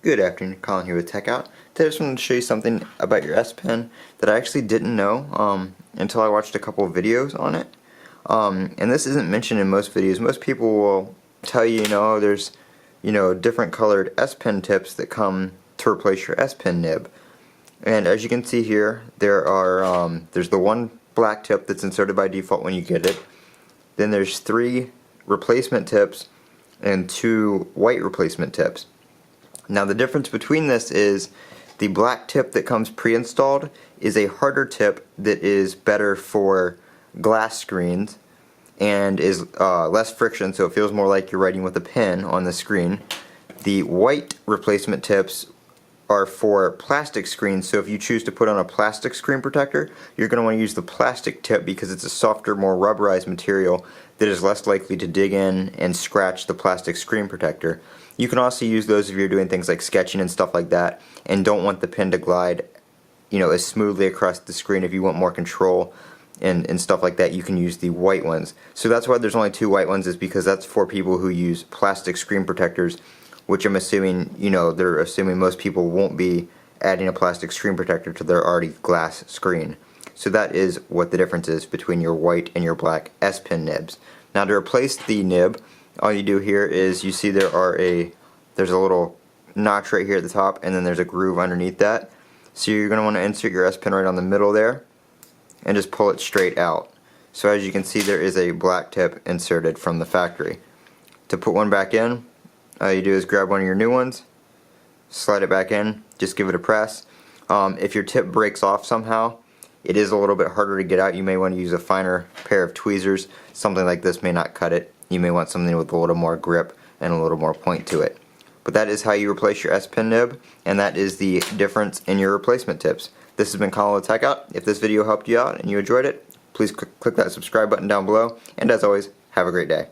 Good afternoon, Colin here with Techout. Today I just wanted to show you something about your S Pen that I actually didn't know until I watched a couple of videos on it. And this isn't mentioned in most videos. Most people will tell you, there's different colored S Pen tips that come to replace your S Pen nib. And as you can see here, there's the one black tip that's inserted by default when you get it. Then there's 3 replacement tips and 2 white replacement tips. Now the difference between this is the black tip that comes pre-installed is a harder tip that is better for glass screens and is less friction, so it feels more like you're writing with a pen on the screen. The white replacement tips are for plastic screens, so if you choose to put on a plastic screen protector, you're going to want to use the plastic tip because it's a softer, more rubberized material that is less likely to dig in and scratch the plastic screen protector. You can also use those if you're doing things like sketching and stuff like that and don't want the pen to glide as smoothly across the screen. If you want more control and stuff like that, you can use the white ones. So that's why there's only 2 white ones, is because that's for people who use plastic screen protectors, which I'm assuming, they're assuming most people won't be adding a plastic screen protector to their already glass screen. So that is what the difference is between your white and your black S Pen nibs. Now to replace the nib, all you do here is you see there's a little notch right here at the top, and then there's a groove underneath that. So you're going to want to insert your S Pen right on the middle there and just pull it straight out. So as you can see, there is a black tip inserted from the factory. To put one back in, all you do is grab one of your new ones, slide it back in, just give it a press. If your tip breaks off somehow, it is a little bit harder to get out. You may want to use a finer pair of tweezers. Something like this may not cut it. You may want something with a little more grip and a little more point to it. But that is how you replace your S Pen nib, and that is the difference in your replacement tips. This has been Colin with Techout. If this video helped you out and you enjoyed it, please click that subscribe button down below. And as always, have a great day.